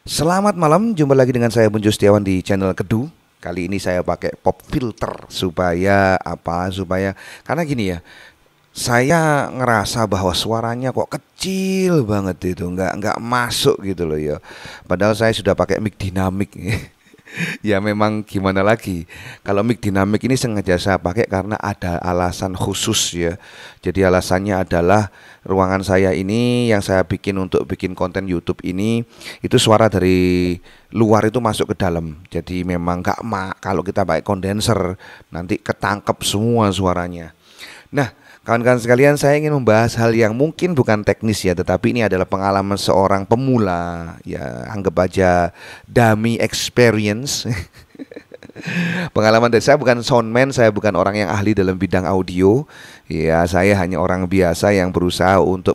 Selamat malam, jumpa lagi dengan saya Bunjo Setiawan di channel Kedu. Kali ini saya pakai pop filter supaya apa? Supaya karena gini ya, saya ngerasa bahwa suaranya kok kecil banget itu, nggak masuk gitu loh ya. Padahal saya sudah pakai mic dinamik. Ya memang gimana lagi. Kalau mic dinamik ini sengaja saya pakai karena ada alasan khusus ya. Jadi alasannya adalah ruangan saya ini yang saya bikin untuk bikin konten YouTube ini itu suara dari luar itu masuk ke dalam. Jadi memang nggak kalau kita pakai kondenser nanti ketangkep semua suaranya. Nah, kawan-kawan sekalian, saya ingin membahas hal yang mungkin bukan teknis ya, tetapi ini adalah pengalaman seorang pemula. Ya, anggap aja dummy experience. Pengalaman dari saya bukan soundman, saya bukan orang yang ahli dalam bidang audio. Ya, saya hanya orang biasa yang berusaha untuk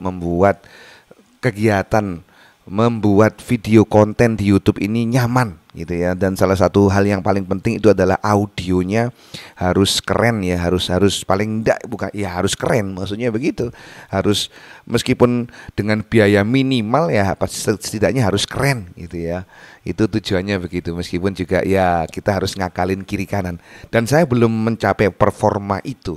kegiatan membuat video konten di YouTube ini nyaman gitu ya. Dan salah satu hal yang paling penting itu adalah audionya harus keren ya, harus paling enggak bukan ya harus keren, maksudnya begitu. Harus meskipun dengan biaya minimal ya setidaknya harus keren gitu ya. Itu tujuannya begitu, meskipun juga ya kita harus ngakalin kiri kanan. Dan saya belum mencapai performa itu.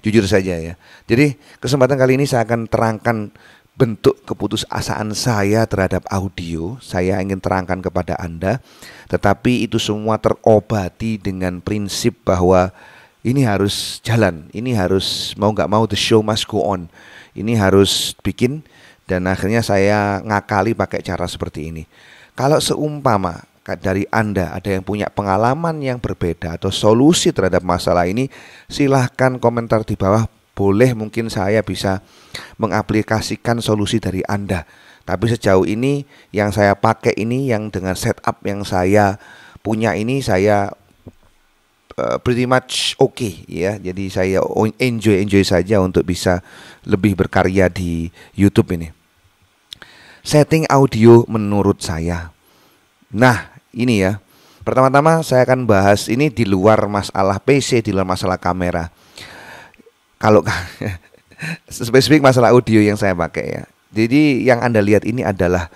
Jujur saja ya. Jadi kesempatan kali ini saya akan terangkan bentuk keputusasaan saya terhadap audio. Saya ingin terangkan kepada Anda. Tetapi itu semua terobati dengan prinsip bahwa ini harus jalan. Ini harus mau gak mau the show must go on. Ini harus bikin. Dan akhirnya saya ngakali pakai cara seperti ini. Kalau seumpama dari Anda ada yang punya pengalaman yang berbeda atau solusi terhadap masalah ini, silahkan komentar di bawah. Boleh mungkin saya bisa mengaplikasikan solusi dari Anda. Tapi sejauh ini yang saya pakai ini, yang dengan setup yang saya punya ini, saya pretty much okay ya. Jadi saya enjoy saja untuk bisa lebih berkarya di YouTube ini. Setting audio menurut saya. Nah ini ya, pertama-tama saya akan bahas ini di luar masalah PC, di luar masalah kamera. Kalau spesifik masalah audio yang saya pakai ya. Jadi yang Anda lihat ini adalah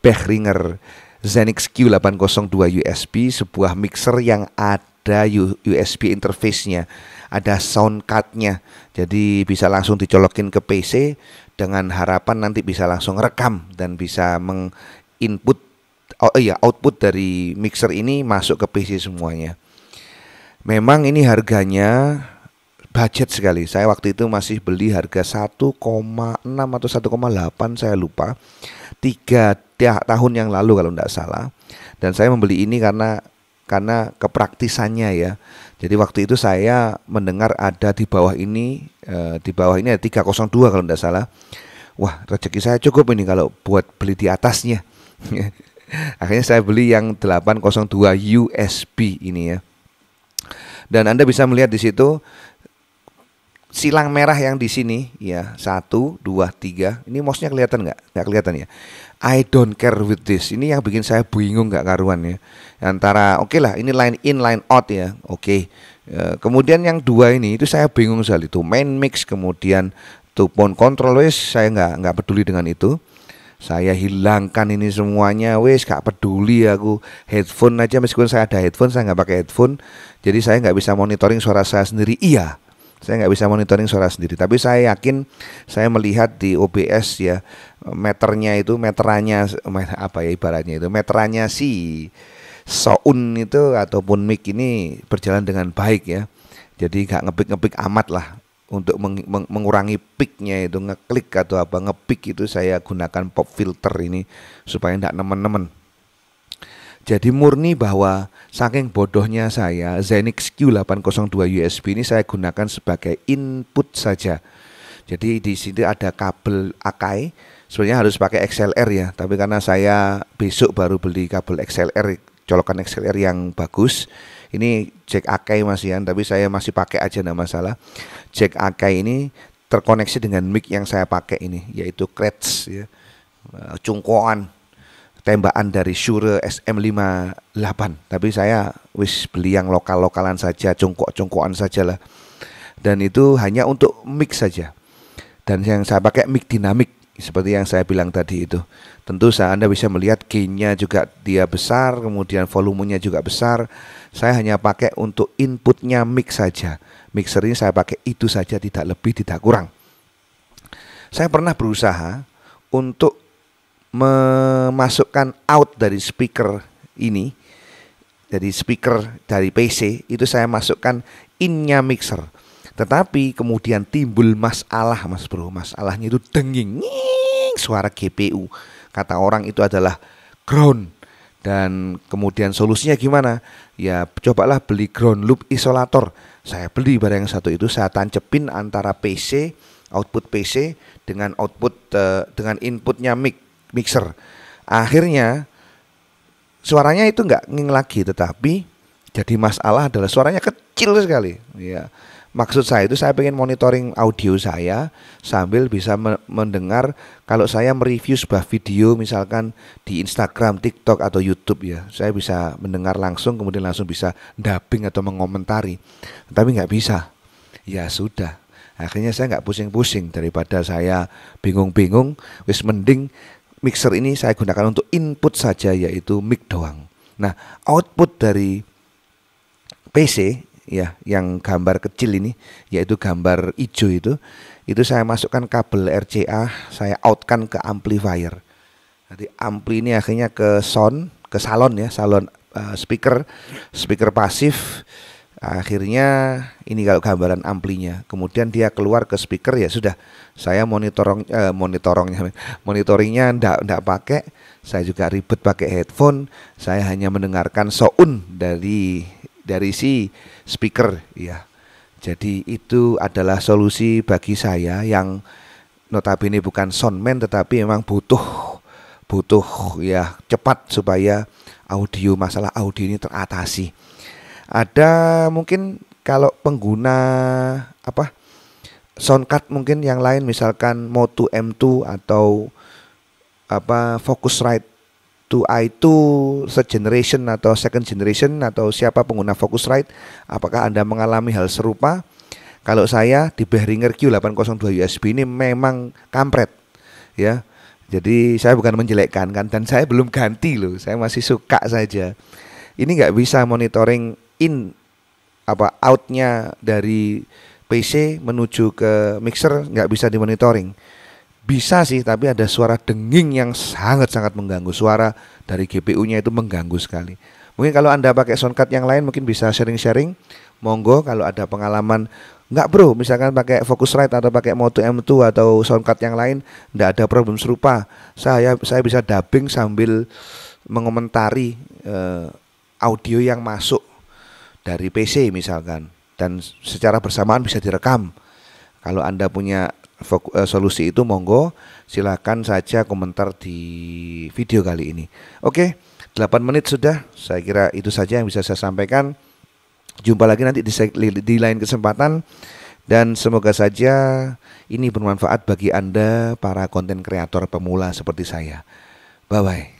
Behringer Zenix Q802 USB, sebuah mixer yang ada USB interface-nya, ada sound card-nya. Jadi bisa langsung dicolokin ke PC dengan harapan nanti bisa langsung rekam dan bisa menginput output dari mixer ini masuk ke PC semuanya. Memang ini harganya budget sekali. Saya waktu itu masih beli harga 1,6 atau 1,8 saya lupa. 3 tahun yang lalu kalau tidak salah. Dan saya membeli ini karena kepraktisannya ya. Jadi waktu itu saya mendengar ada di bawah ini ada 302 kalau tidak salah. Wah, rezeki saya cukup ini kalau buat beli di atasnya. Akhirnya saya beli yang 802 USB ini ya. Dan Anda bisa melihat di situ silang merah yang di sini ya, 1, 2, 3. Ini mouse-nya kelihatan nggak? Nggak kelihatan ya. I don't care with this. Ini yang bikin saya bingung nggak karuan ya. Antara oke lah, ini line in, line out ya. Oke. Kemudian yang 2 ini itu saya bingung sekali. Itu main mix, kemudian tuh phone control, wes saya nggak peduli dengan itu. Saya hilangkan ini semuanya, wes gak peduli aku. Headphone aja, meskipun saya ada headphone, saya nggak pakai headphone. Jadi saya nggak bisa monitoring suara saya sendiri. Iya, saya nggak bisa monitoring suara sendiri, tapi saya yakin saya melihat di OBS ya, meterannya apa ya ibaratnya itu, meterannya si sound itu ataupun mic ini berjalan dengan baik ya. Jadi nggak ngepik amat lah. Untuk mengurangi peaknya itu, ngeklik atau apa ngepick itu saya gunakan pop filter ini supaya tidak nemen-nemen. Jadi murni bahwa saking bodohnya saya, Zenix Q802 USB ini saya gunakan sebagai input saja. Jadi di sini ada kabel Akai, sebenarnya harus pakai XLR ya, tapi karena saya besok baru beli kabel XLR, colokan XLR yang bagus. Ini jack Akai masihan, tapi saya masih pakai aja enggak masalah. Jack Akai ini terkoneksi dengan mic yang saya pakai ini, yaitu Kretz ya. Cungkoan tembakan dari Shure SM58, tapi saya wis beli yang lokal-lokalan saja, cungkokan saja lah. Dan itu hanya untuk mix saja. Dan yang saya pakai mic dinamik. seperti yang saya bilang tadi itu. Tentu Anda bisa melihat gainnya juga dia besar, kemudian volumenya juga besar. Saya hanya pakai untuk inputnya mix saja. Mixer ini saya pakai itu saja, tidak lebih tidak kurang. Saya pernah berusaha untuk memasukkan out dari speaker ini, dari speaker dari PC itu saya masukkan innya mixer. Tetapi kemudian timbul masalah, Mas Bro. Masalahnya itu denging, suara GPU. Kata orang itu adalah ground. Dan kemudian solusinya gimana? Ya cobalah beli ground loop isolator. Saya beli barang yang satu itu, saya tancepin antara PC, output PC dengan output dengan inputnya mixer. Akhirnya suaranya itu nggak nging lagi, tetapi jadi masalah adalah suaranya kecil sekali. Ya. Maksud saya itu saya pengen monitoring audio saya sambil bisa mendengar kalau saya mereview sebuah video misalkan di Instagram, TikTok atau YouTube ya. Saya bisa mendengar langsung kemudian langsung bisa dubbing atau mengomentari. Tapi nggak bisa. Ya sudah. Akhirnya saya nggak pusing-pusing daripada saya bingung-bingung. Wis mending mixer ini saya gunakan untuk input saja yaitu mic doang. Nah, output dari PC ya yang gambar kecil ini yaitu gambar hijau itu saya masukkan kabel RCA, saya outkan ke amplifier. Jadi ampli ini akhirnya ke salon ya, salon speaker pasif. Akhirnya ini kalau gambaran amplinya, kemudian dia keluar ke speaker ya sudah. Saya monitoringnya ndak pakai, saya juga ribet pakai headphone. Saya hanya mendengarkan sound dari si speaker ya. Jadi itu adalah solusi bagi saya yang notabene bukan soundman tetapi memang butuh ya cepat supaya masalah audio ini teratasi. Ada mungkin kalau pengguna soundcard mungkin yang lain misalkan Moto M2 atau Focusrite 2i2 third generation atau second generation atau siapa pengguna Focusrite, apakah Anda mengalami hal serupa? Kalau saya di Behringer Q802 USB ini memang kampret ya. Jadi saya bukan menjelekkan kan, dan saya belum ganti loh, saya masih suka saja. Ini nggak bisa monitoring outnya dari PC menuju ke mixer, nggak bisa dimonitoring. Bisa sih, tapi ada suara denging yang sangat-sangat mengganggu. Suara dari GPU-nya itu mengganggu sekali. Mungkin kalau Anda pakai soundcard yang lain mungkin bisa sharing-sharing. Monggo kalau ada pengalaman. Enggak bro, misalkan pakai Focusrite atau pakai Moto M2 atau soundcard yang lain, enggak ada problem serupa. Saya bisa dubbing sambil mengomentari audio yang masuk dari PC misalkan. Dan secara bersamaan bisa direkam. Kalau Anda punya solusi itu monggo silakan saja komentar di video kali ini. Oke, 8 menit sudah. Saya kira itu saja yang bisa saya sampaikan. Jumpa lagi nanti di lain kesempatan, dan semoga saja ini bermanfaat bagi Anda para konten kreator pemula seperti saya. Bye bye.